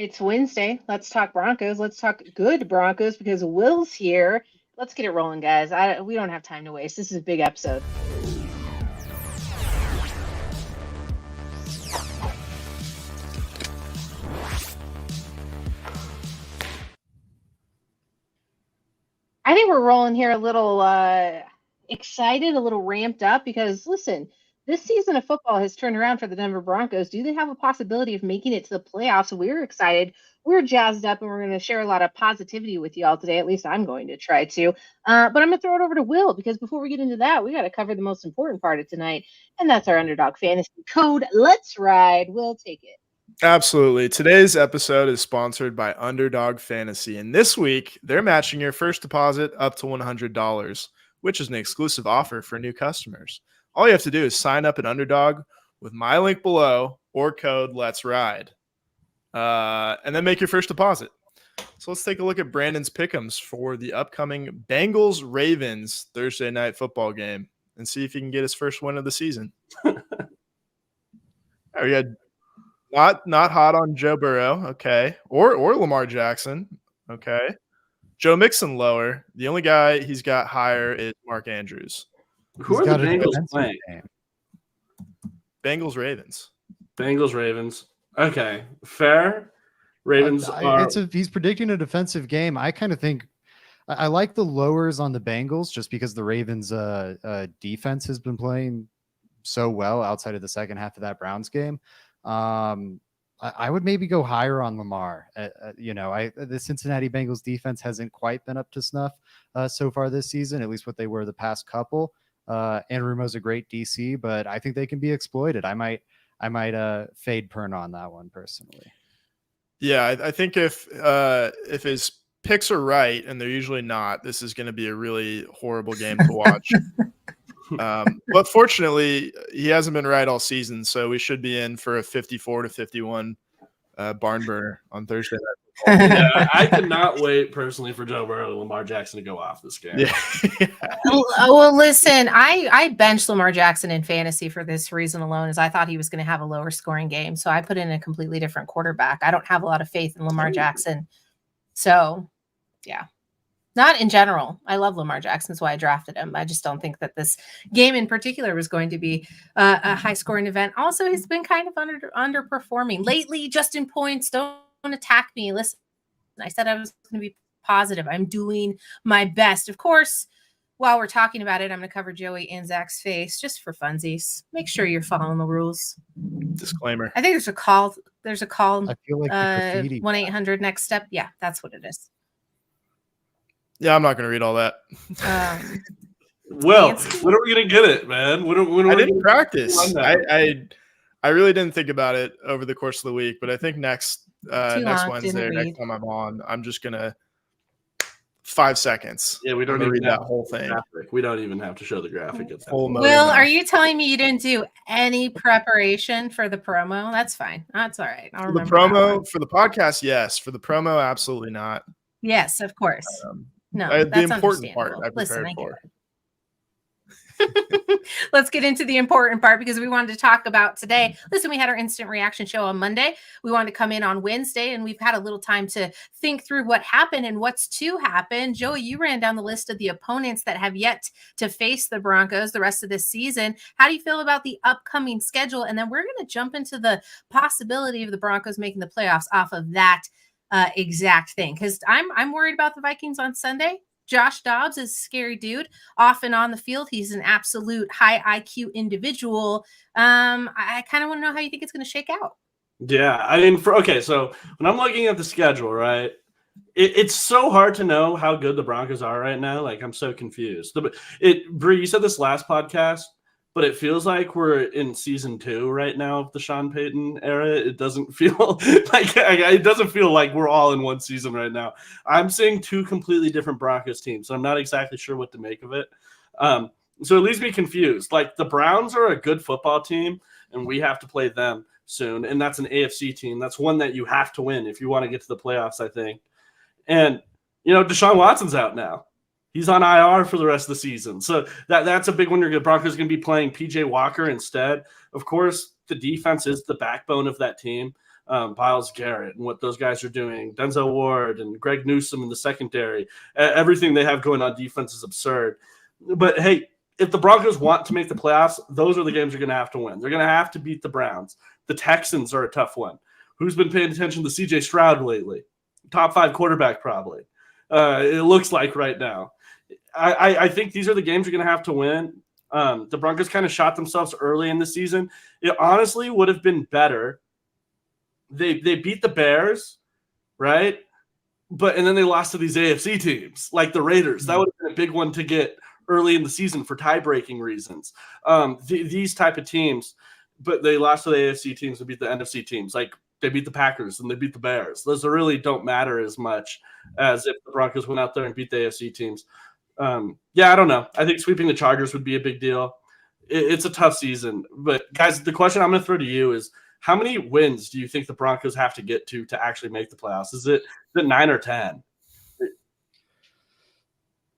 It's Wednesday. Let's talk Broncos. Let's talk good Broncos because Will's here. Let's get it rolling, guys. We don't have time to waste. This is a big episode. I think we're rolling here a little excited, a little ramped up because, listen, this season of football has turned around for the Denver Broncos. Do they have a possibility of making it to the playoffs? We're excited. We're jazzed up, and we're going to share a lot of positivity with y'all today. At least I'm going to try to. But I'm going to throw it over to Will because before we get into that, we got to cover the most important part of tonight, and that's our underdog fantasy code. Let's ride. Will, take it. Absolutely. Today's episode is sponsored by Underdog Fantasy, and this week they're matching your first deposit up to $100, which is an exclusive offer for new customers. All you have to do is sign up at Underdog with my link below or code Let's Ride, and then make your first deposit. So let's take a look at Brandon's pick'ems for the upcoming Bengals-Ravens Thursday night football game and see if he can get his first win of the season. We had not hot on Joe Burrow, okay, or Lamar Jackson, okay. Joe Mixon lower. The only guy he's got higher is Mark Andrews. Who are the Bengals playing? Bengals-Ravens. Bengals-Ravens. Okay, fair. Ravens are... He's predicting a defensive game. I kind of think I like the lowers on the Bengals just because the Ravens defense has been playing so well outside of the second half of that Browns game. I would maybe go higher on Lamar. The Cincinnati Bengals defense hasn't quite been up to snuff so far this season, at least what they were the past couple. Anarumo's a great DC, but I think they can be exploited. I might fade Pern on that one personally. Yeah, I think if his picks are right, and they're usually not, this is going to be a really horrible game to watch. But fortunately, he hasn't been right all season, so we should be in for a 54-51 barn burner on Thursday night. Yeah, I cannot wait personally for Joe Burrow and Lamar Jackson to go off this game. Yeah. Well, listen, I benched Lamar Jackson in fantasy for this reason alone, is I thought he was going to have a lower scoring game, so I put in a completely different quarterback. I don't have a lot of faith in Lamar Jackson, so yeah. Not in general. I love Lamar Jackson. That's why I drafted him. I just don't think that this game in particular was going to be a high-scoring event. Also, he's been kind of underperforming lately, just in points. Don't attack me. Listen, I said I was going to be positive. I'm doing my best. Of course, while we're talking about it, I'm going to cover Joey and Zach's face just for funsies. Make sure you're following the rules. Disclaimer. I think there's a call. I feel like 1-800 next step. Yeah, that's what it is. Yeah, I'm not going to read all that. Well, when are we going to get it, man? When I didn't practice. I really didn't think about it over the course of the week, but I think next Wednesday, next time I'm on, I'm just going to 5 seconds. Yeah, we don't even read that whole thing. Graphic. We don't even have to show the graphic. Will, are you telling me you didn't do any preparation for the promo? That's fine. That's all right. I'll remember. The promo for the podcast, yes. For the promo, absolutely not. Yes, of course. No, the important part I prepared for. Let's get into the important part because we wanted to talk about today. Listen, we had our instant reaction show on Monday. We wanted to come in on Wednesday, and we've had a little time to think through what happened and what's to happen. Joey, you ran down the list of the opponents that have yet to face the Broncos the rest of this season. How do you feel about the upcoming schedule? And then we're going to jump into the possibility of the Broncos making the playoffs off of that exact thing, because I'm worried about the Vikings on Sunday. Josh Dobbs is a scary dude off and on the field. He's an absolute high IQ individual. I kind of want to know how you think it's going to shake out. Yeah, I mean, so when I'm looking at the schedule, right, it's so hard to know how good the Broncos are right now. Like, I'm so confused. Bree, you said this last podcast, but it feels like we're in season 2 right now of the Sean Payton era. It doesn't feel like we're all in one season right now. I'm seeing 2 completely different Broncos teams, so I'm not exactly sure what to make of it. So it leaves me confused. Like, the Browns are a good football team, and we have to play them soon. And that's an AFC team. That's one that you have to win if you want to get to the playoffs, I think. And, Deshaun Watson's out now. He's on IR for the rest of the season. So that's a big one. The Broncos are going to be playing PJ Walker instead. Of course, the defense is the backbone of that team. Myles Garrett and what those guys are doing, Denzel Ward and Greg Newsome in the secondary. Everything they have going on defense is absurd. But, hey, if the Broncos want to make the playoffs, those are the games they're going to have to win. They're going to have to beat the Browns. The Texans are a tough one. Who's been paying attention to C.J. Stroud lately? Top 5 quarterback probably. It looks like right now. I think these are the games you're going to have to win. The Broncos kind of shot themselves early in the season. It honestly would have been better. They beat the Bears, right? And then they lost to these AFC teams like the Raiders. That would have been a big one to get early in the season for tie-breaking reasons. These type of teams, but they lost to the AFC teams and beat the NFC teams. Like they beat the Packers and they beat the Bears. Those really don't matter as much as if the Broncos went out there and beat the AFC teams. I don't know. I think sweeping the Chargers would be a big deal. It's a tough season. But, guys, the question I'm going to throw to you is, how many wins do you think the Broncos have to get to actually make the playoffs? Is it 9 or 10?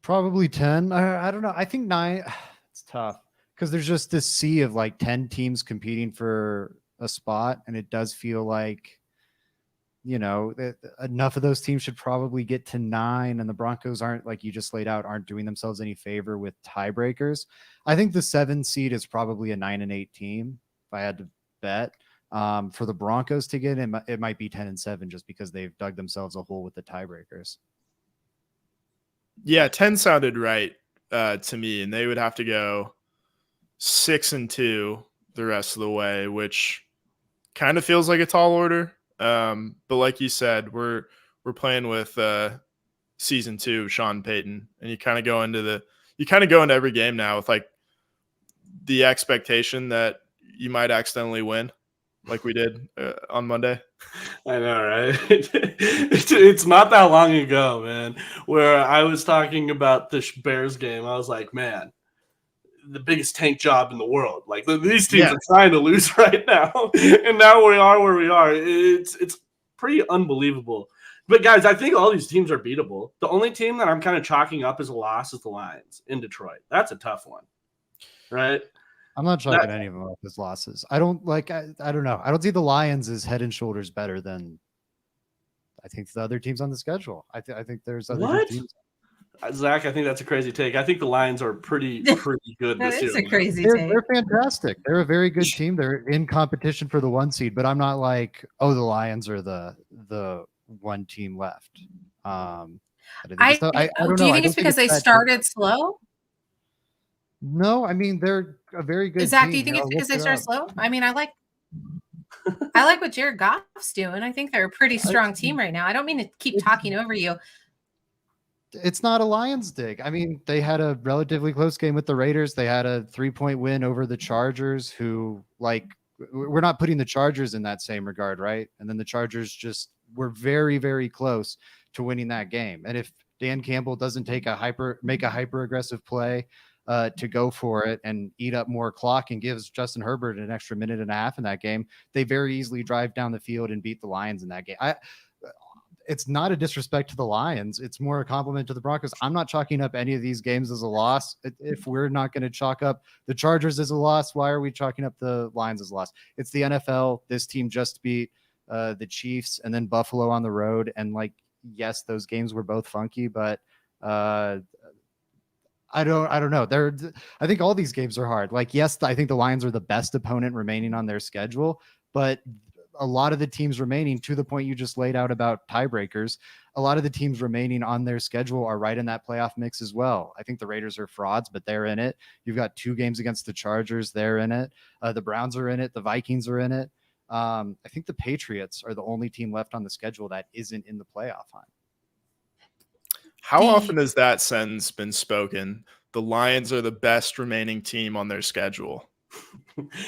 Probably 10. I don't know. I think 9. It's tough because there's just this sea of like 10 teams competing for a spot. And it does feel like, enough of those teams should probably get to 9. And the Broncos aren't, like you just laid out, aren't doing themselves any favor with tiebreakers. I think the 7 seed is probably a 9-8 team, if I had to bet. For the Broncos to get in, it might be 10-7 just because they've dug themselves a hole with the tiebreakers. Yeah, 10 sounded right to me, and they would have to go 6-2 the rest of the way, which kind of feels like a tall order. But like you said, we're playing with season 2, Sean Payton, and you kind of go into every game now with like the expectation that you might accidentally win, like we did on Monday. I know, right? It's not that long ago, man, where I was talking about the Bears game. I was like, man, the biggest tank job in the world. Like these teams are trying to lose right now, and now we are where we are. It's pretty unbelievable. But guys, I think all these teams are beatable. The only team that I'm kind of chalking up as a loss is the Lions in Detroit. That's a tough one, right? I'm not chalking any of them up as losses. I don't know. I don't see the Lions as head and shoulders better than I think the other teams on the schedule. I think there's other good teams. Zach, I think that's a crazy take. I think the Lions are pretty good this year. That is a crazy take. They're fantastic. They're a very good team. They're in competition for the 1 seed, but I'm not like, the Lions are the one team left. Do you think it's because they started slow? No, I mean they're a very good Zach, team. do you think it's because they start slow? I mean, I like what Jared Goff's doing. I think they're a pretty strong team right now. I don't mean to keep talking over you. It's not a Lions dig. I mean, they had a relatively close game with the Raiders. They had a 3-point win over the Chargers, who, like, we're not putting the Chargers in that same regard, right? And then the Chargers just were very, very close to winning that game. And if Dan Campbell doesn't make a hyper aggressive play to go for it and eat up more clock and gives Justin Herbert an extra minute and a half in that game, they very easily drive down the field and beat the Lions in that game. It's not a disrespect to the Lions. It's more a compliment to the Broncos. I'm not chalking up any of these games as a loss. If we're not going to chalk up the Chargers as a loss, why are we chalking up the Lions as a loss? It's the NFL. This team just beat the Chiefs and then Buffalo on the road. And like, yes, those games were both funky, but I don't know. I think all these games are hard. Like, yes, I think the Lions are the best opponent remaining on their schedule, but a lot of the teams remaining, to the point you just laid out about tiebreakers, a lot of the teams remaining on their schedule are right in that playoff mix as well. I think the Raiders are frauds, but they're in it. You've got 2 games against the Chargers. They're in it. The Browns are in it. The Vikings are in it. I think the Patriots are the only team left on the schedule that isn't in the playoff hunt. How often has that sentence been spoken? The Lions are the best remaining team on their schedule.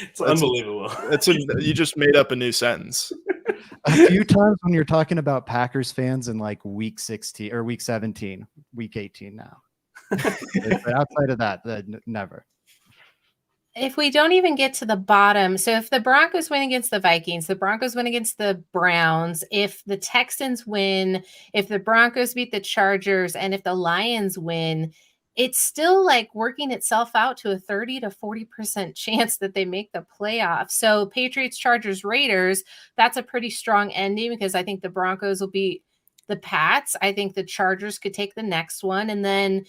It's unbelievable. You just made up a new sentence. A few times when you're talking about Packers fans in like week 16 or week 17, week 18 now. Outside of that, never. If we don't even get to the bottom, so if the Broncos win against the Vikings, the Broncos win against the Browns, if the Texans win, if the Broncos beat the Chargers, and if the Lions win, it's still like working itself out to a 30 to 40% chance that they make the playoffs. So Patriots, Chargers, Raiders, that's a pretty strong ending because I think the Broncos will beat the Pats. I think the Chargers could take the next one. And then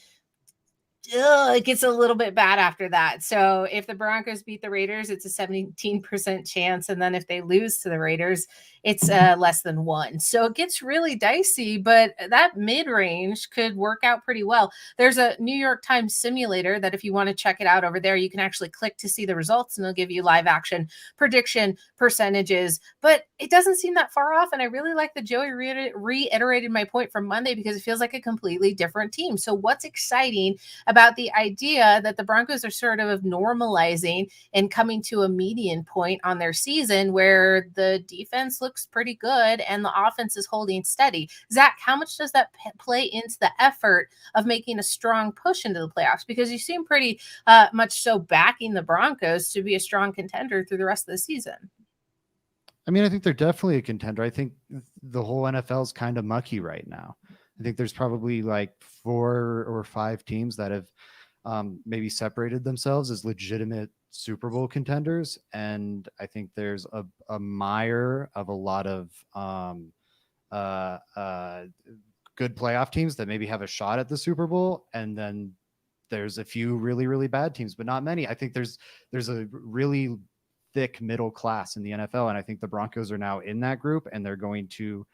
it gets a little bit bad after that. So if the Broncos beat the Raiders, it's a 17% chance. And then if they lose to the Raiders, it's less than 1. So it gets really dicey, but that mid-range could work out pretty well. There's a New York Times simulator that if you want to check it out over there, you can actually click to see the results and they'll give you live action prediction percentages, but it doesn't seem that far off. And I really like that Joey reiterated my point from Monday because it feels like a completely different team. So what's exciting about the idea that the Broncos are sort of normalizing and coming to a median point on their season where the defense looks pretty good and the offense is holding steady. Zach, how much does that play into the effort of making a strong push into the playoffs? Because you seem pretty much so backing the Broncos to be a strong contender through the rest of the season. I mean, I think they're definitely a contender. I think the whole NFL is kind of mucky right now. I think there's probably like 4 or 5 teams that have maybe separated themselves as legitimate Super Bowl contenders. And I think there's a mire of a lot of good playoff teams that maybe have a shot at the Super Bowl. And then there's a few really, really bad teams, but not many. I think there's a really thick middle class in the NFL. And I think the Broncos are now in that group and they're going to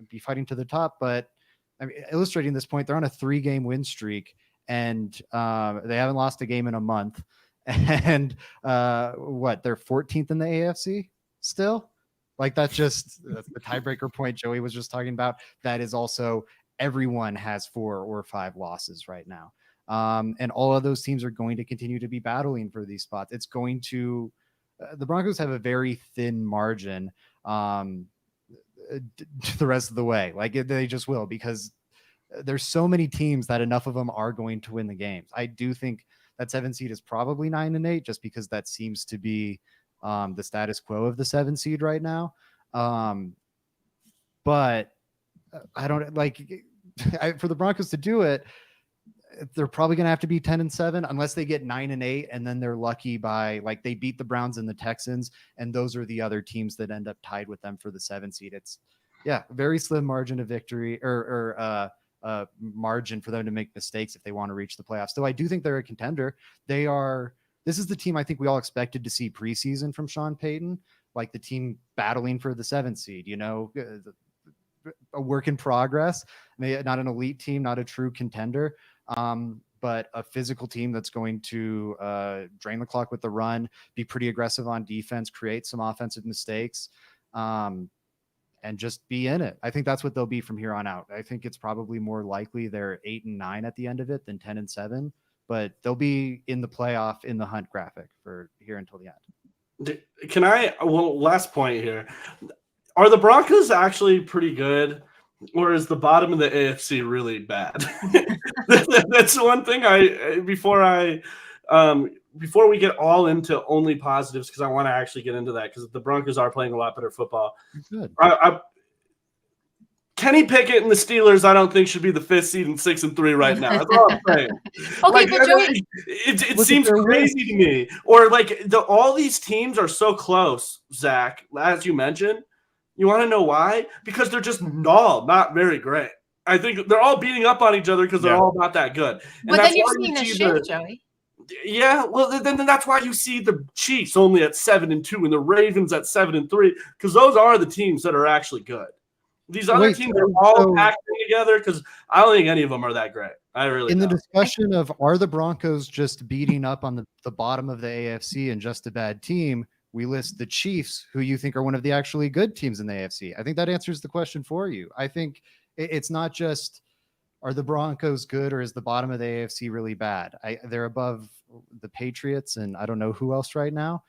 be fighting to the top. But I mean, illustrating this point, they're on a 3-game win streak and they haven't lost a game in a month. And they're 14th in the AFC still. Like that's the tiebreaker point Joey was just talking about. That is also everyone has 4 or 5 losses right now. And all of those teams are going to continue to be battling for these spots. It's going to, the Broncos have a very thin margin the rest of the way. Like they just will, because there's so many teams that enough of them are going to win the games. I do think that 7 seed is probably 9-8, just because that seems to be the status quo of the 7 seed right now. But I don't for the Broncos to do it, they're probably going to have to be 10-7 unless they get 9-8. And then they're lucky by like they beat the Browns and the Texans. And those are the other teams that end up tied with them for the 7 seed. It's very slim margin of victory or margin for them to make mistakes if they want to reach the playoffs. So I do think they're a contender. This is the team I think we all expected to see preseason from Sean Payton, like the team battling for the 7 seed, a work in progress, not an elite team, not a true contender. But a physical team that's going to drain the clock with the run, be pretty aggressive on defense, create some offensive mistakes, and just be in it. I think that's what they'll be from here on out. I think it's probably more likely they're 8-9 at the end of it than 10-7, but they'll be in the playoff in the hunt graphic for here until the end. Last point here. Are the Broncos actually pretty good? Or is the bottom of the AFC really bad? That's one thing before we get all into only positives, because I want to actually get into that, because the Broncos are playing a lot better football. Good. Kenny Pickett and the Steelers, I don't think should be the 5th seed and 6-3 right now. That's all I'm saying. Okay, but Joey, it seems crazy to me. Or all these teams are so close, Zach, as you mentioned. You want to know why? Because they're just not very great. I think they're all beating up on each other because they're all not that good. But then you're seeing a shift, Joey. Yeah, well, then that's why you see the Chiefs only at 7-2 and the Ravens at 7-3, because those are the teams that are actually good. These other teams are all packed together because I don't think any of them are that great. I really don't. The discussion of are the Broncos just beating up on the bottom of the AFC and just a bad team, we list the Chiefs, who you think are one of the actually good teams in the AFC. I think that answers the question for you. I think it's not just, are the Broncos good or is the bottom of the AFC really bad? They're above the Patriots and I don't know who else right now.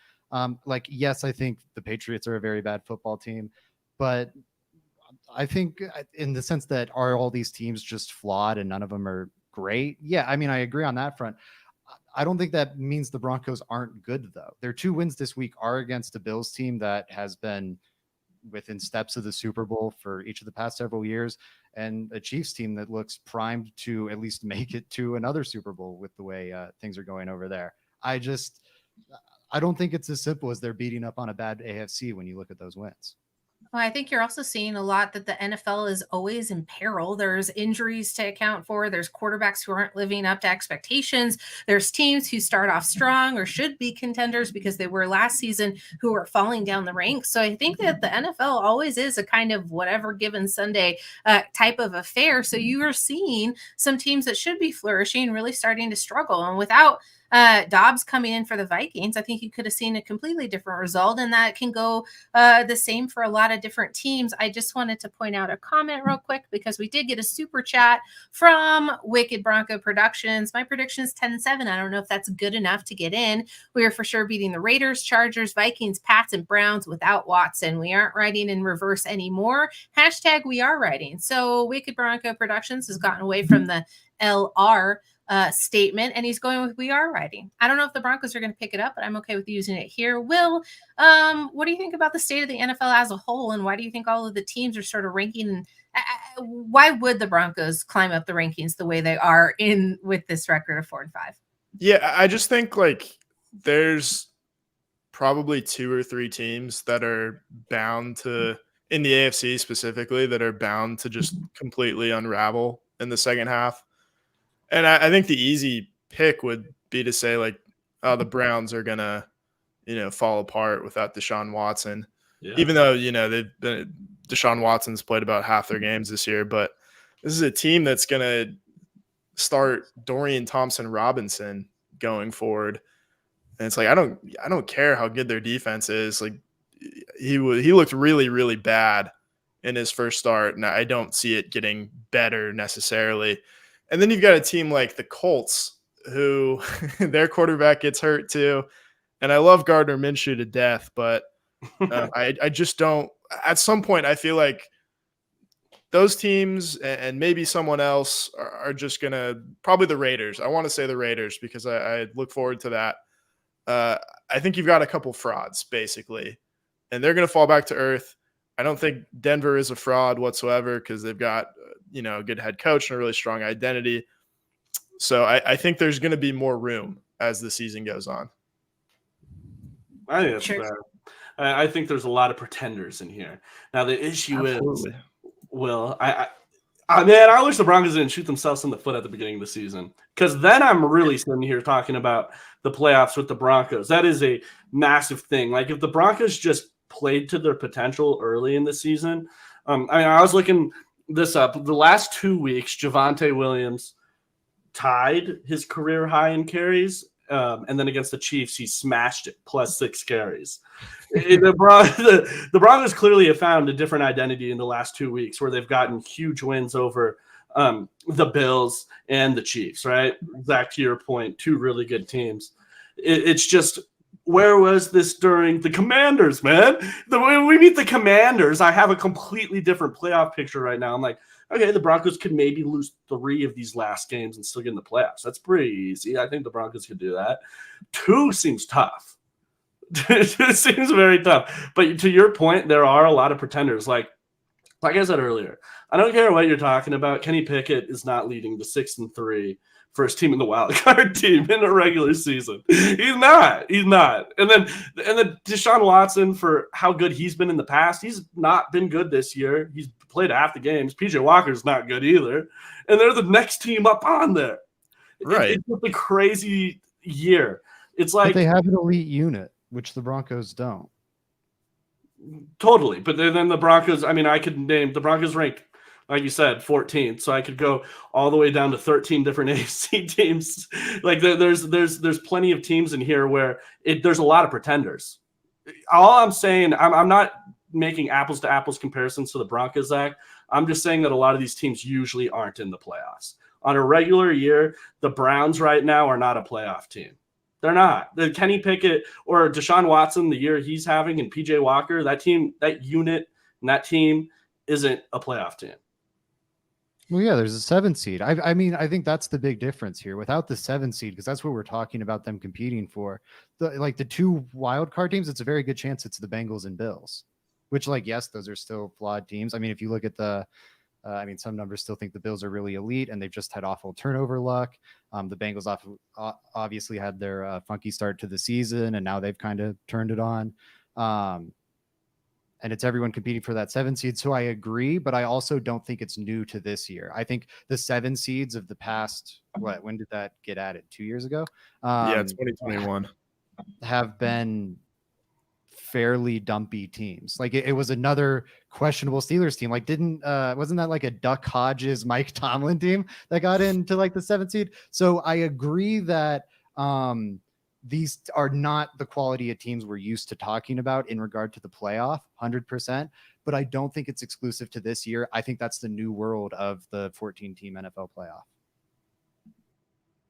Yes, I think the Patriots are a very bad football team, but I think in the sense that are all these teams just flawed and none of them are great? Yeah, I mean, I agree on that front. I don't think that means the Broncos aren't good, though. Their 2 wins this week are against a Bills team that has been within steps of the Super Bowl for each of the past several years, and a Chiefs team that looks primed to at least make it to another Super Bowl with the way things are going over there. I don't think it's as simple as they're beating up on a bad AFC when you look at those wins. Well, I think you're also seeing a lot that the NFL is always in peril. There's injuries to account for. There's quarterbacks who aren't living up to expectations. There's teams who start off strong or should be contenders because they were last season who are falling down the ranks. So I think that the NFL always is a kind of whatever given Sunday type of affair. So you are seeing some teams that should be flourishing really starting to struggle. And without Dobbs coming in for the Vikings, I think you could have seen a completely different result, and that can go the same for a lot of different teams. I just wanted to point out a comment real quick because we did get a super chat from Wicked Bronco Productions. My prediction is 10-7. I don't know if that's good enough to get in. We are for sure beating the Raiders, Chargers, Vikings, Pats, and Browns without Watson. We aren't writing in reverse anymore. Hashtag we are writing. So Wicked Bronco Productions has gotten away from the LR statement, and he's going with we are writing. I don't know if the Broncos are going to pick it up, but I'm okay with using it here. Will, what do you think about the state of the NFL as a whole, and why do you think all of the teams are sort of ranking? And why would the Broncos climb up the rankings the way they are in with this record of 4-5? Yeah, I just think like there's probably 2 or 3 teams that are bound to, in the AFC specifically, that are bound to just completely unravel in the second half. And I think the easy pick would be to say, like, oh, the Browns are going to, fall apart without Deshaun Watson. Yeah. Even though, Deshaun Watson's played about half their games this year. But this is a team that's going to start Dorian Thompson-Robinson going forward. And it's like, I don't care how good their defense is. Like, he looked really, really bad in his first start, and I don't see it getting better necessarily. And then you've got a team like the Colts, who their quarterback gets hurt too. And I love Gardner Minshew to death, but I just don't. At some point, I feel like those teams and maybe someone else are just going to – probably the Raiders. I want to say the Raiders because I look forward to that. I think you've got a couple frauds, basically, and they're going to fall back to earth. I don't think Denver is a fraud whatsoever because they've got – a good head coach and a really strong identity. So I think there's going to be more room as the season goes on. I think that's fair. I think there's a lot of pretenders in here. Now the issue is, Will, I wish the Broncos didn't shoot themselves in the foot at the beginning of the season, because then I'm really sitting here talking about the playoffs with the Broncos. That is a massive thing. Like if the Broncos just played to their potential early in the season, I was looking this up. The last 2 weeks, Javonte Williams tied his career high in carries, and then against the Chiefs, he smashed it, +6 carries. The Broncos clearly have found a different identity in the last 2 weeks, where they've gotten huge wins over the Bills and the Chiefs, right? Zach, to your point, 2 really good teams. It's just, where was this during the Commanders, man? When we meet the Commanders, I have a completely different playoff picture right now. I'm like, okay, the Broncos could maybe lose 3 of these last games and still get in the playoffs. That's pretty easy. I think the Broncos could do that. 2 seems tough. It seems very tough. But to your point, there are a lot of pretenders. Like I said earlier, I don't care what you're talking about. Kenny Pickett is not leading the 6-3 first team in the wild card team in a regular season. He's not. And then Deshaun Watson, for how good he's been in the past, he's not been good this year. He's played half the games. PJ Walker's not good either. And they're the next team up on there. Right. It's just a crazy year. It's like, but they have an elite unit, which the Broncos don't. Totally. But then the Broncos, I could name the Broncos ranked, like you said, 14th. So I could go all the way down to 13 different AFC teams. Like there's plenty of teams in here where there's a lot of pretenders. All I'm saying, I'm not making apples to apples comparisons to the Broncos, Zach. I'm just saying that a lot of these teams usually aren't in the playoffs. On a regular year, the Browns right now are not a playoff team. They're not. The Kenny Pickett or Deshaun Watson, the year he's having, and PJ Walker, that team, that unit, and that team isn't a playoff team. Well, yeah, there's a 7 seed. I think that's the big difference here. Without the 7 seed, because that's what we're talking about them competing for. The 2 wild card teams, it's a very good chance it's the Bengals and Bills. which like, yes, those are still flawed teams. I mean, if you look at some numbers still think the Bills are really elite, and they've just had awful turnover luck. The Bengals obviously had their funky start to the season, and now they've kind of turned it on. And it's everyone competing for that 7 seed. So I agree, but I also don't think it's new to this year. I think the 7 seeds of the past, when did that get added? 2 years ago? 2021. Have been fairly dumpy teams. Like it was another questionable Steelers team. Like wasn't that like a Duck Hodges, Mike Tomlin team that got into like the 7th seed? So I agree that these are not the quality of teams we're used to talking about in regard to the playoff 100%, but I don't think it's exclusive to this year. I think that's the new world of the 14 team NFL playoff.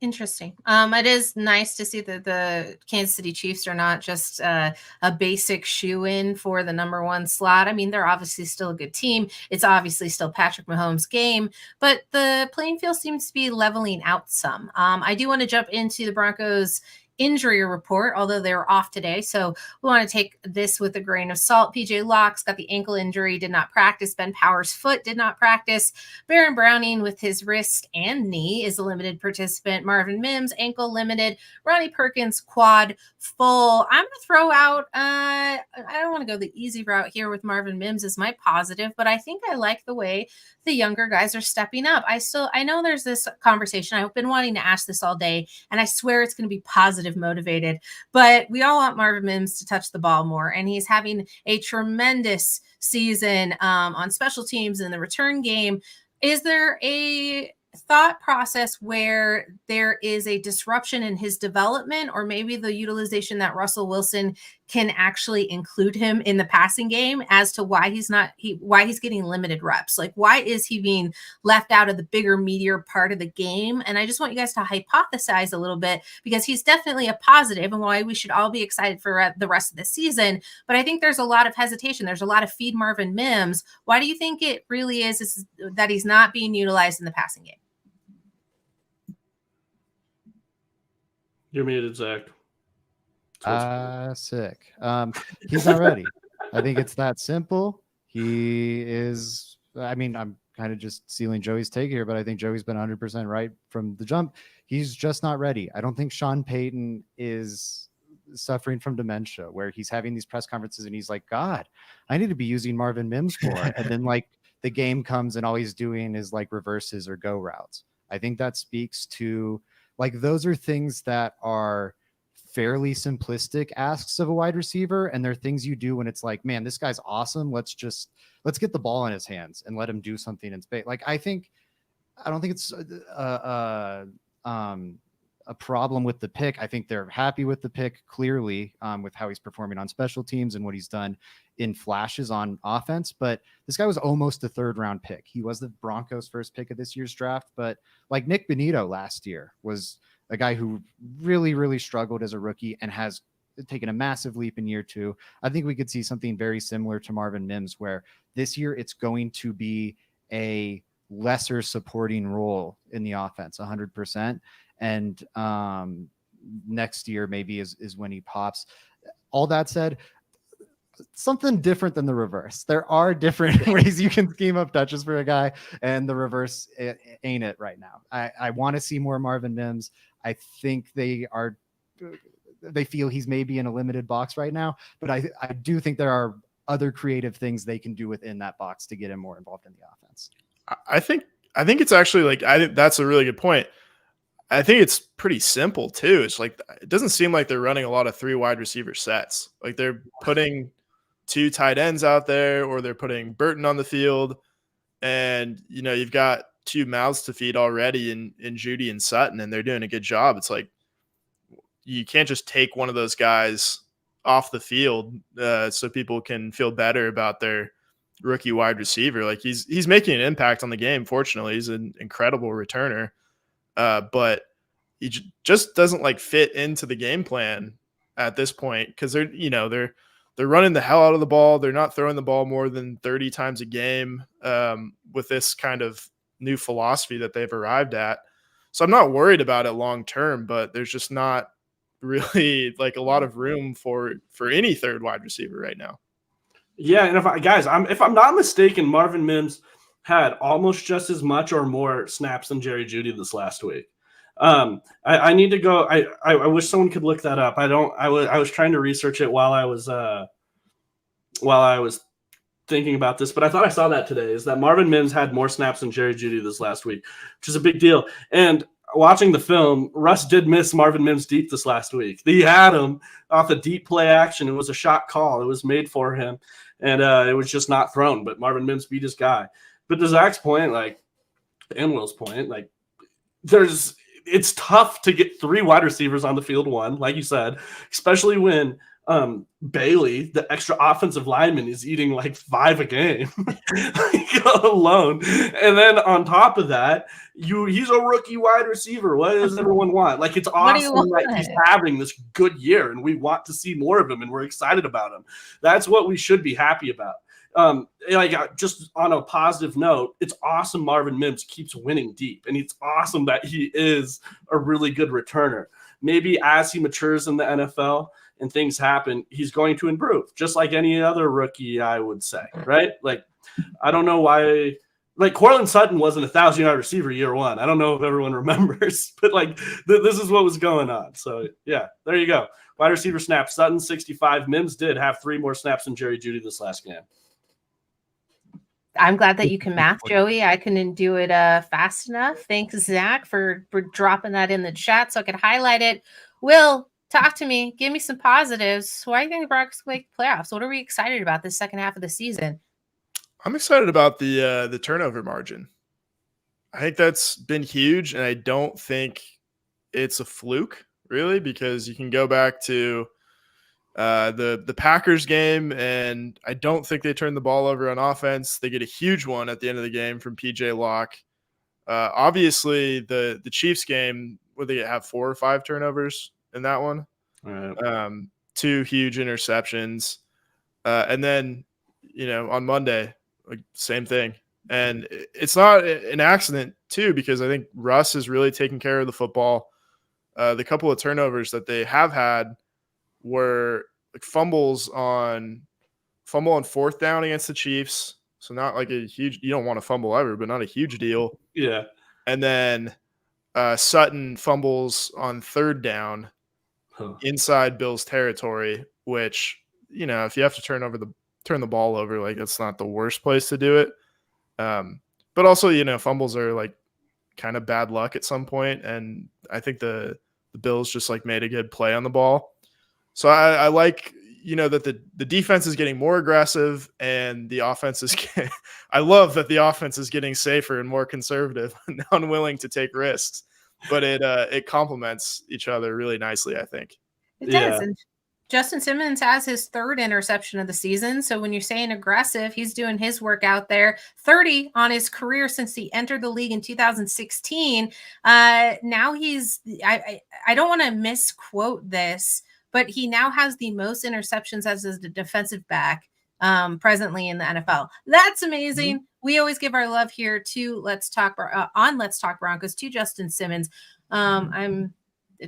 Interesting. It is nice to see that the Kansas City Chiefs are not just a basic shoe-in for the number 1 slot. I mean, they're obviously still a good team. It's obviously still Patrick Mahomes' game, but the playing field seems to be leveling out some. I do want to jump into the Broncos injury report, although they were off today. So we want to take this with a grain of salt. PJ Locke's got the ankle injury, did not practice. Ben Powers' foot did not practice. Baron Browning with his wrist and knee is a limited participant. Marvin Mims, ankle limited. Ronnie Perkins, quad full. I'm going to throw out, I don't want to go the easy route here with Marvin Mims as my positive, but I think I like the way the younger guys are stepping up. I know there's this conversation. I've been wanting to ask this all day, and I swear it's going to be positive motivated, but we all want Marvin Mims to touch the ball more, and he's having a tremendous season on special teams in the return game. Is there a thought process where there is a disruption in his development, or maybe the utilization that Russell Wilson can actually include him in the passing game as to why he's getting limited reps? Like, why is he being left out of the bigger, meatier part of the game? And I just want you guys to hypothesize a little bit, because he's definitely a positive and why we should all be excited for the rest of the season. But I think there's a lot of hesitation. There's a lot of feed Marvin Mims. Why do you think it really is that he's not being utilized in the passing game? You're muted, Zach. Sick. He's not ready. I think it's that simple. He is. I mean, I'm kind of just stealing Joey's take here, but I think Joey's been 100% right from the jump. He's just not ready. I don't think Sean Payton is suffering from dementia, where he's having these press conferences and he's like, God, I need to be using Marvin Mims more. And then like the game comes and all he's doing is like reverses or go routes. I think that speaks to like, those are things that are fairly simplistic asks of a wide receiver, and they're things you do when it's like, man, this guy's awesome. Let's get the ball in his hands and let him do something in space. Like, I don't think it's a problem with the pick. I think they're happy with the pick, clearly, with how he's performing on special teams and what he's done in flashes on offense. But this guy was almost a 3rd round pick. He was the Broncos' first pick of this year's draft. But like Nick Bonito last year was a guy who really, really struggled as a rookie and has taken a massive leap in year 2. I think we could see something very similar to Marvin Mims, where this year it's going to be a lesser supporting role in the offense, 100%. And next year maybe is when he pops. All that said, something different than the reverse. There are different ways you can scheme up touches for a guy, and the reverse ain't it right now. I want to see more Marvin Mims. I think they feel he's maybe in a limited box right now, but I do think there are other creative things they can do within that box to get him more involved in the offense. I think it's actually like, I think that's a really good point. I think it's pretty simple too. It's like, it doesn't seem like they're running a lot of 3 wide receiver sets. Like, they're putting 2 tight ends out there, or they're putting Burton on the field, and you've got 2 mouths to feed already in Judy and Sutton, and they're doing a good job. It's like, you can't just take one of those guys off the field so people can feel better about their rookie wide receiver. Like, he's making an impact on the game. Fortunately, he's an incredible returner. But he just doesn't like fit into the game plan at this point, because they're running the hell out of the ball. They're not throwing the ball more than 30 times a game with this kind of new philosophy that they've arrived at. So I'm not worried about it long term, but there's just not really like a lot of room for any 3rd wide receiver right now. Yeah, and if I'm not mistaken, Marvin Mims had almost just as much or more snaps than Jerry Jeudy this last week. I need to go. I wish someone could look that up. I was trying to research it while I was thinking about this, but I thought I saw that today. Is that Marvin Mims had more snaps than Jerry Jeudy this last week, which is a big deal. And watching the film, Russ did miss Marvin Mims deep this last week. He had him off a deep play action. It was a shot call. It was made for him, and it was just not thrown. But Marvin Mims beat his guy. But to Zach's point, and Will's point, it's tough to get 3 wide receivers on the field, like you said, especially when Bailey, the extra offensive lineman, is eating like 5 a game alone. And then on top of that, he's a rookie wide receiver. What does everyone want? Like, it's awesome that he's having this good year, and we want to see more of him, and we're excited about him. That's what we should be happy about. Just on a positive note, it's awesome Marvin Mims keeps winning deep, and it's awesome that he is a really good returner. Maybe as he matures in the NFL and things happen, he's going to improve, just like any other rookie, I would say, right? Like, I don't know why. Like, Courtland Sutton wasn't a 1,000-yard receiver year 1. I don't know if everyone remembers, but this is what was going on. So yeah, there you go. Wide receiver snaps. Sutton 65. Mims did have 3 more snaps than Jerry Jeudy this last game. I'm glad that you can math, Joey. I couldn't do it fast enough. Thanks, Zach, for dropping that in the chat so I could highlight it. Will, talk to me. Give me some positives. Why do you think the Broncos make playoffs? What are we excited about this second half of the season? I'm excited about the turnover margin. I think that's been huge, and I don't think it's a fluke, really, because you can go back to the Packers game, and I don't think they turned the ball over on offense. They get a huge one at the end of the game from PJ Locke. Obviously, the Chiefs game, where they have 4 or 5 turnovers in that one, Right. 2 huge interceptions, and then on Monday, same thing. And it's not an accident too, because I think Russ is really taking care of the football. The couple of turnovers that they have had were like fumble on 4th down against the Chiefs. So not like a huge, you don't want to fumble ever, but not a huge deal. Yeah. And then Sutton fumbles on 3rd down inside Bill's territory, which, if you have to turn the ball over, like, that's not the worst place to do it. But also, fumbles are like kind of bad luck at some point. And I think the Bills just made a good play on the ball. So I like, that the defense is getting more aggressive, and the offense is I love that the offense is getting safer and more conservative and unwilling to take risks. But it complements each other really nicely, I think. It does. And Justin Simmons has his 3rd interception of the season. So when you're saying aggressive, he's doing his work out there. 30 on his career since he entered the league in 2016. Now he's I don't want to misquote this, but he now has the most interceptions as a defensive back presently in the NFL. That's amazing. Mm-hmm. We always give our love here to Let's Talk Broncos to Justin Simmons. I'm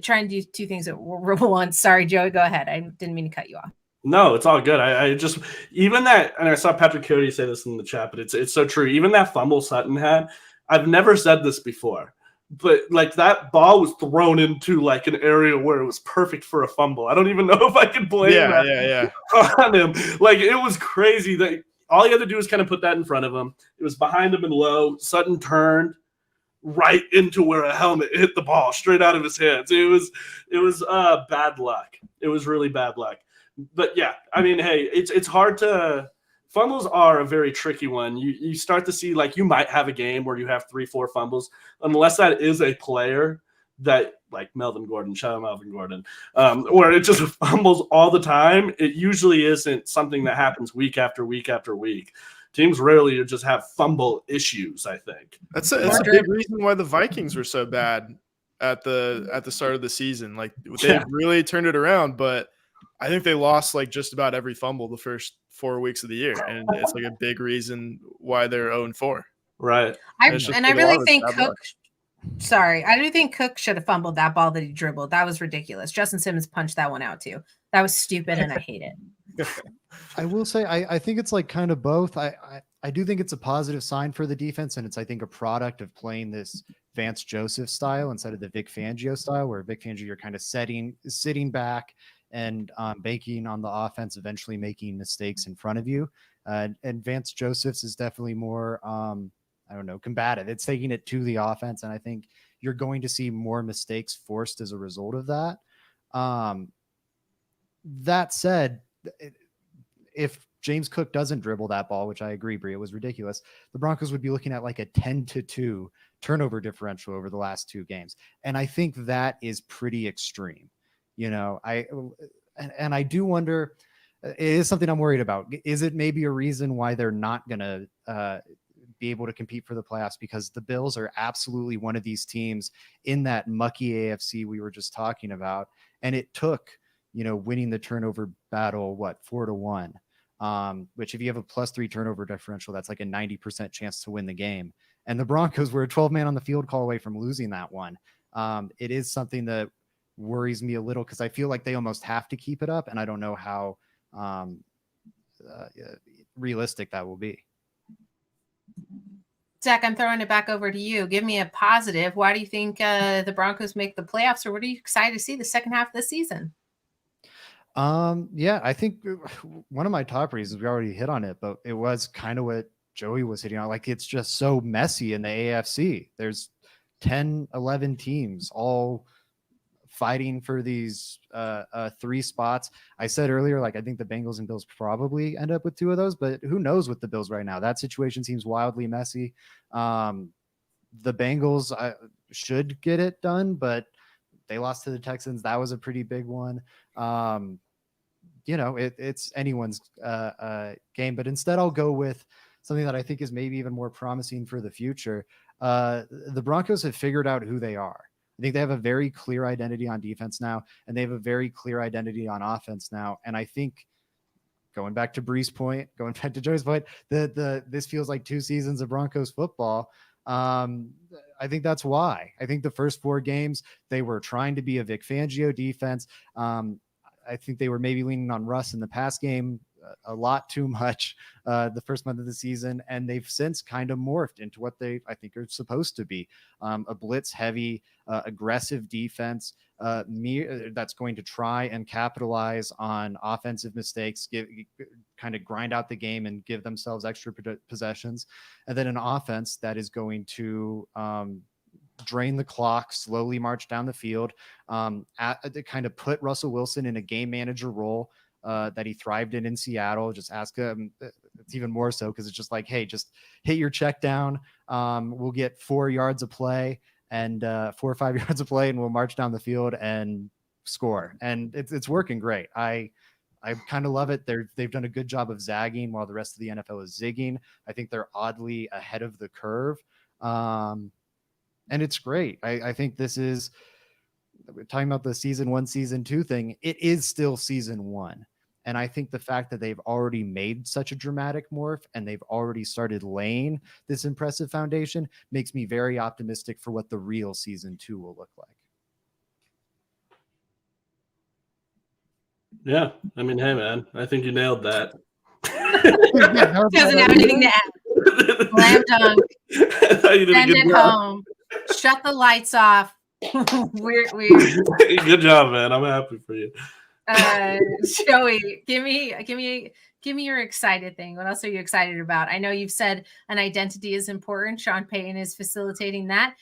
trying to do 2 things at once. Sorry, Joey, go ahead. I didn't mean to cut you off. No, it's all good. I just, even that, and I saw Patrick Cody say this in the chat, but it's so true. Even that fumble Sutton had, I've never said this before, but that ball was thrown into an area where it was perfect for a fumble. I don't even know if I can blame that on him. It was crazy that all he had to do was kind of put that in front of him. It was behind him and low. Sutton turned right into where a helmet hit the ball straight out of his hands. It was bad luck. It was really bad luck. But yeah, I mean, hey, it's hard to. Fumbles are a very tricky one. You start to see you might have a game where you have 3-4 fumbles, unless that is a player that Melvin Gordon, shout out Melvin Gordon, where it just fumbles all the time. It usually isn't something that happens week after week after week. Teams rarely just have fumble issues, I think. That's a big reason why the Vikings were so bad at the start of the season. They really turned it around, but I think they lost just about every fumble the first 4 weeks of the year, and it's a big reason why they're 0-4. Right. I really think Cook. Sorry, I do think Cook should have fumbled that ball that he dribbled. That was ridiculous. Justin Simmons punched that one out too. That was stupid, and I hate it. I will say I think it's like kind of both. I do think it's a positive sign for the defense, and it's I think a product of playing this Vance Joseph style instead of the Vic Fangio style, where Vic Fangio you're kind of sitting back and banking on the offense, eventually making mistakes in front of you. And Vance Joseph's is definitely more I don't know, combative. It's taking it to the offense, and I think you're going to see more mistakes forced as a result of that. That said, if James Cook doesn't dribble that ball, which I agree, Bree, it was ridiculous, the Broncos would be looking at like a 10-2 turnover differential over the last 2 games. And I think that is pretty extreme. You know, I do wonder, it is something I'm worried about. Is it maybe a reason why they're not going to be able to compete for the playoffs? Because the Bills are absolutely one of these teams in that mucky AFC we were just talking about. And it took, you know, winning the turnover battle, 4-1, which if you have a +3 turnover differential, that's like a 90% chance to win the game. And the Broncos were a 12-man on the field call away from losing that one. It is something that worries me a little because I feel like they almost have to keep it up. And I don't know how realistic that will be. Zach, I'm throwing it back over to you. Give me a positive. Why do you think the Broncos make the playoffs, or what are you excited to see the second half of the season? Yeah, I think one of my top reasons, we already hit on it, but it was kind of what Joey was hitting on. Like, it's just so messy in the AFC. There's 10, 11 teams all fighting for these 3 spots. I said earlier, like, I think the Bengals and Bills probably end up with 2 of those, but who knows with the Bills right now? That situation seems wildly messy. The Bengals should get it done, but they lost to the Texans. That was a pretty big one. You know, it's anyone's game, but instead I'll go with something that I think is maybe even more promising for the future. The Broncos have figured out who they are. I think they have a very clear identity on defense now, and they have a very clear identity on offense now. And I think, going back to Bree's point, going back to Joe's point, this feels like 2 seasons of Broncos football. I think that's why. I think the first 4 games, they were trying to be a Vic Fangio defense. I think they were maybe leaning on Russ in the pass game a lot too much the first month of the season, and they've since kind of morphed into what they, I think, are supposed to be, a blitz-heavy, aggressive defense that's going to try and capitalize on offensive mistakes, kind of grind out the game and give themselves extra possessions, and then an offense that is going to drain the clock, slowly march down the field, to kind of put Russell Wilson in a game manager role that he thrived in Seattle. Just ask him. It's even more so because it's just like, hey, just hit your check down. We'll get 4 yards of play and 4 or 5 yards of play, and we'll march down the field and score. And it's working great. I kind of love it. They've done a good job of zagging while the rest of the NFL is zigging. I think they're oddly ahead of the curve. And it's great. I think this is, we're talking about the season 1, season 2 thing. It is still season 1. And I think the fact that they've already made such a dramatic morph and they've already started laying this impressive foundation makes me very optimistic for what the real season 2 will look like. Yeah. I mean, hey, man, I think you nailed that. Doesn't have anything to add. Slam dunk. Send it home. Shut the lights off. Weird. Good job, man. I'm happy for you. Joey, give me your excited thing. What else are you excited about? I know you've said an identity is important. Sean Payton is facilitating that.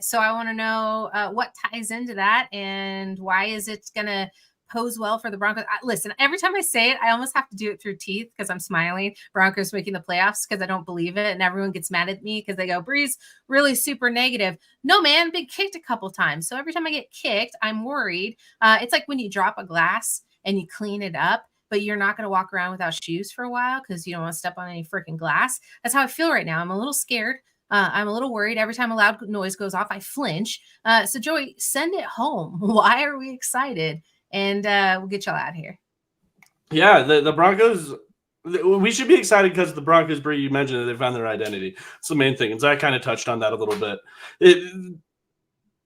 So I want to know what ties into that and why is it going to pose well for the Broncos. Listen, every time I say it, I almost have to do it through teeth because I'm smiling. Broncos making the playoffs because I don't believe it. And everyone gets mad at me because they go, Breeze, really super negative. No, man, been kicked a couple times. So every time I get kicked, I'm worried. It's like when you drop a glass and you clean it up, but you're not going to walk around without shoes for a while because you don't want to step on any freaking glass. That's how I feel right now. I'm a little scared. I'm a little worried. Every time a loud noise goes off, I flinch. So Joey, send it home. Why are we excited? And we'll get y'all out of here. Yeah, the Broncos, we should be excited because the Broncos, Bree, you mentioned that they found their identity. It's the main thing. And Zach kind of touched on that a little bit.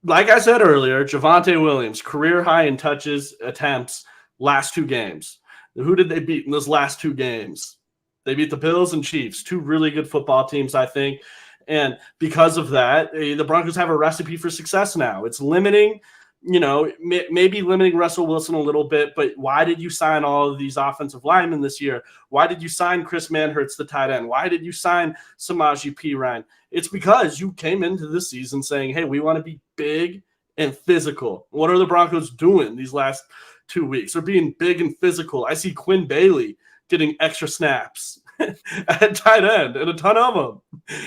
Like I said earlier, Javonte Williams, career high in touches, attempts, last 2 games. Who did they beat in those last 2 games? They beat the Bills and Chiefs, 2 really good football teams, I think. And because of that, the Broncos have a recipe for success now. It's limiting, maybe limiting Russell Wilson a little bit, but why did you sign all of these offensive linemen this year? Why did you sign Chris Manhertz, the tight end? Why did you sign Samaje Perine? It's because you came into this season saying, hey, we want to be big and physical. What are the Broncos doing these last 2 weeks? They're being big and physical. I see Quinn Bailey getting extra snaps at tight end, and a ton of them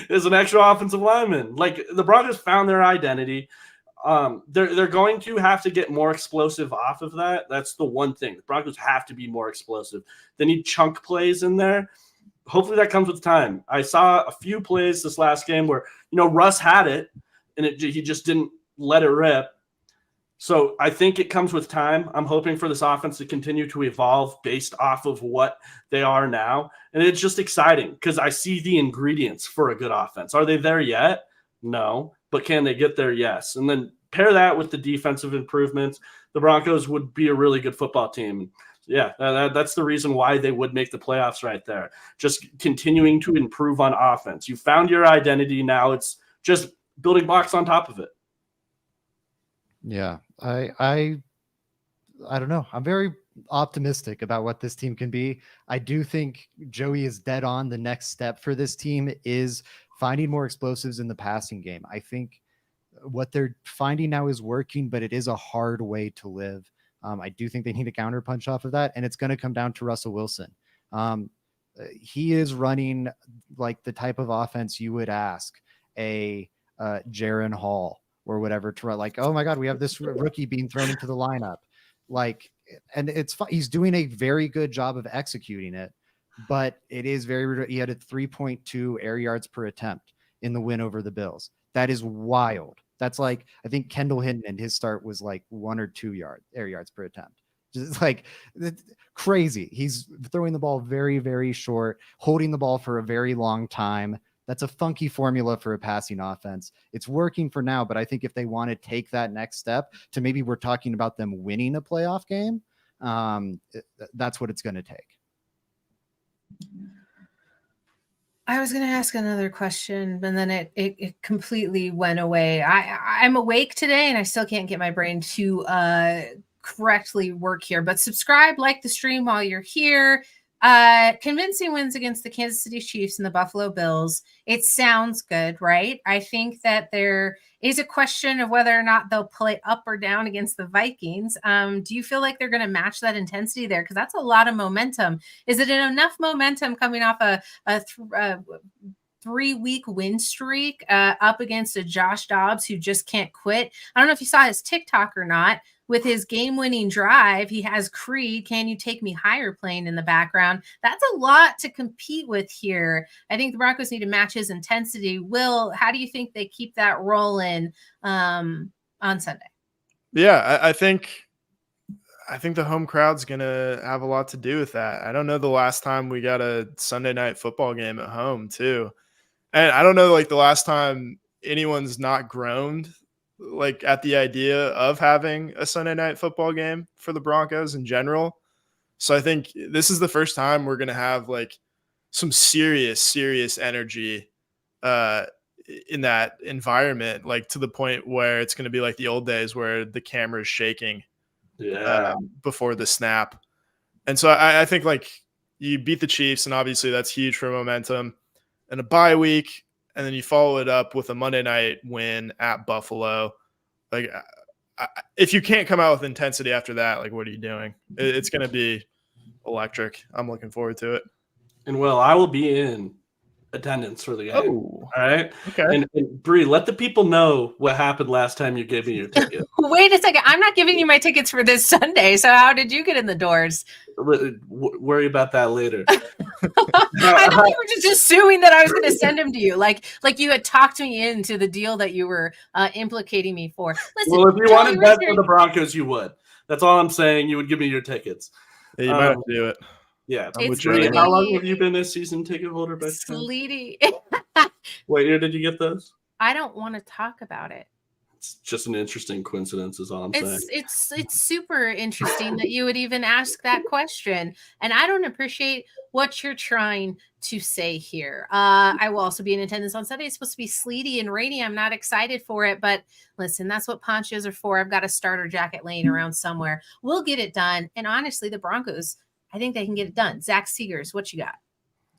is an extra offensive lineman. Like, the Broncos found their identity. They're going to have to get more explosive off of that. That's the one thing. The Broncos have to be more explosive. They need chunk plays in there. Hopefully that comes with time. I saw a few plays this last game where, Russ had it, and he just didn't let it rip. So I think it comes with time. I'm hoping for this offense to continue to evolve based off of what they are now. And it's just exciting because I see the ingredients for a good offense. Are they there yet? No. But can they get there? Yes. And then pair that with the defensive improvements, the Broncos would be a really good football team. Yeah, that's the reason why they would make the playoffs right there. Just continuing to improve on offense. You found your identity. Now it's just building blocks on top of it. Yeah, I don't know. I'm very optimistic about what this team can be. I do think Joey is dead on. The next step for this team is finding more explosives in the passing game. I think what they're finding now is working, but it is a hard way to live. I do think they need a counterpunch off of that, and it's going to come down to Russell Wilson. He is running like the type of offense you would ask a Jaron Hall or whatever to run. Like, oh my God, we have this rookie being thrown into the lineup. Like, and he's doing a very good job of executing it, but it is he had a 3.2 air yards per attempt in the win over the Bills. That is wild. That's like, I think Kendall Hinton, his start was like 1 or 2 air yards per attempt. Just like crazy. He's throwing the ball very, very short, holding the ball for a very long time. That's a funky formula for a passing offense. It's working for now, but I think if they want to take that next step to maybe we're talking about them winning a playoff game, that's what it's going to take. I was going to ask another question, and then it completely went away. I'm awake today, and I still can't get my brain to correctly work here. But subscribe, like the stream while you're here. Convincing wins against the Kansas City Chiefs and the Buffalo Bills. It sounds good, right? I think that there is a question of whether or not they'll play up or down against the Vikings. Do you feel like they're going to match that intensity there? Because that's a lot of momentum. Is it enough momentum coming off a 3-week win streak up against a Josh Dobbs who just can't quit? I don't know if you saw his TikTok or not. With his game-winning drive, he has Creed, Can You Take Me Higher playing in the background. That's a lot to compete with here. I think the Broncos need to match his intensity. Will, how do you think they keep that rolling on Sunday? Yeah, I think the home crowd's going to have a lot to do with that. I don't know the last time we got a Sunday night football game at home, too. And I don't know, like, the last time anyone's not groaned like at the idea of having a Sunday night football game for the Broncos in general. So I think this is the first time we're going to have like some serious energy in that environment, like to the point where it's going to be like the old days where the camera is shaking before the snap. And so I think like you beat the Chiefs, and obviously that's huge for momentum, and a bye week. And then you follow it up with a Monday night win at Buffalo. Like, if you can't come out with intensity after that, like, what are you doing? It's going to be electric. I'm looking forward to it. And Will, I will be in attendance for the game. Oh, all right. Okay. And Bree, let the people know what happened last time you gave me your ticket. Wait a second. I'm not giving you my tickets for this Sunday. So how did you get in the doors? Worry about that later. I thought you were just assuming that I was going to send them to you. Like you had talked me into the deal that you were implicating me for. Listen, well, if you wanted bet for the Broncos, you would. That's all I'm saying. You would give me your tickets. Yeah, you might have to do it. Yeah. It's how long have you been a season ticket holder? By Sleety. What year did you get those? I don't want to talk about it. It's just an interesting coincidence, is all I'm saying. It's super interesting that you would even ask that question, and I don't appreciate what you're trying to say here. I will also be in attendance on Sunday. It's supposed to be sleety and rainy. I'm not excited for it, but listen, that's what ponchos are for. I've got a starter jacket laying around somewhere. We'll get it done. And honestly, the Broncos, I think they can get it done. Zach Seegers, what you got?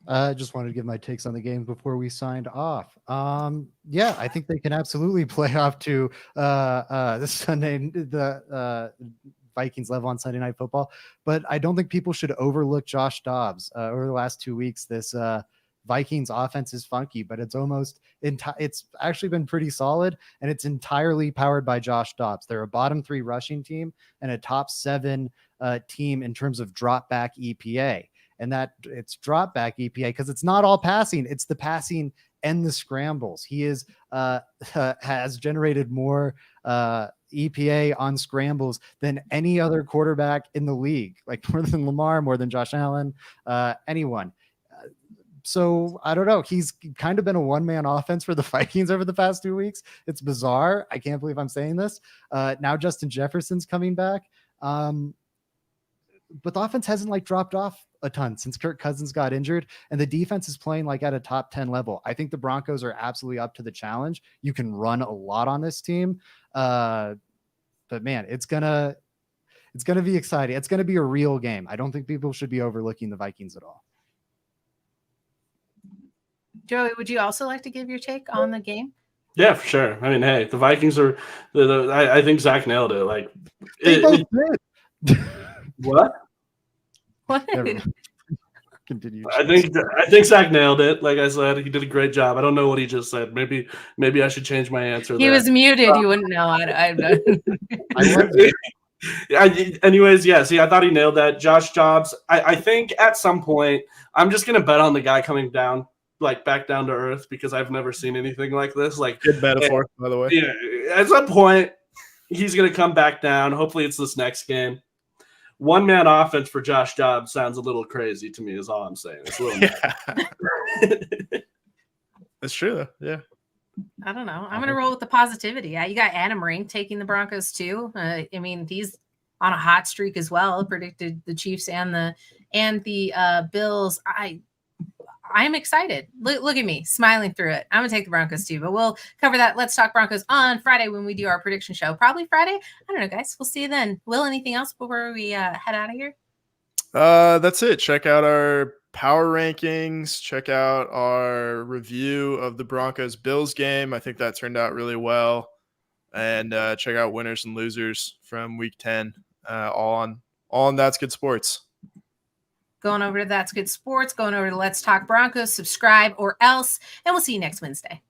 I just wanted to give my takes on the games before we signed off. Yeah, I think they can absolutely play off to this Sunday, the Vikings level on Sunday Night Football. But I don't think people should overlook Josh Dobbs. Over the last 2 weeks, this Vikings offense is funky, but it's it's actually been pretty solid, and it's entirely powered by Josh Dobbs. They're a bottom 3 rushing team and a top 7 team in terms of drop back EPA. And that it's drop back EPA because it's not all passing. It's the passing and the scrambles. He has generated more EPA on scrambles than any other quarterback in the league, like more than Lamar, more than Josh Allen, anyone. So I don't know. He's kind of been a one-man offense for the Vikings over the past 2 weeks. It's bizarre. I can't believe I'm saying this. Now Justin Jefferson's coming back. But the offense hasn't dropped off a ton since Kirk Cousins got injured, and the defense is playing at a top 10 level. I think the Broncos are absolutely up to the challenge. You can run a lot on this team. But man, it's gonna be exciting. It's gonna be a real game. I don't think people should be overlooking the Vikings at all. Joey, would you also like to give your take on the game? Yeah, for sure. I mean, hey, the Vikings are. I think Zach nailed it. They both did. What? What? Continue. I think Zach nailed it. Like I said, he did a great job. I don't know what he just said. Maybe I should change my answer. He was muted. You wouldn't know. Anyways, yeah. See, I thought he nailed that. Josh Dobbs. I think at some point I'm just gonna bet on the guy coming down, back down to earth, because I've never seen anything like this. Good metaphor, by the way. Yeah. At some point, he's gonna come back down. Hopefully, it's this next game. One-man offense for Josh Dobbs sounds a little crazy to me, is all I'm saying. It's a little It's true, though. Yeah. I don't know. I'm going to roll with the positivity. You got Adam Ring taking the Broncos too. I mean, he's on a hot streak as well. Predicted the Chiefs and the Bills. I'm excited. Look at me smiling through it. I'm going to take the Broncos too, but we'll cover that. Let's Talk Broncos on Friday when we do our prediction show. Probably Friday. I don't know, guys. We'll see you then. Will, anything else before we head out of here? That's it. Check out our power rankings. Check out our review of the Broncos Bills game. I think that turned out really well. And check out winners and losers from week 10. All on That's Good Sports. Going over to That's Good Sports, going over to Let's Talk Broncos, subscribe or else, and we'll see you next Wednesday.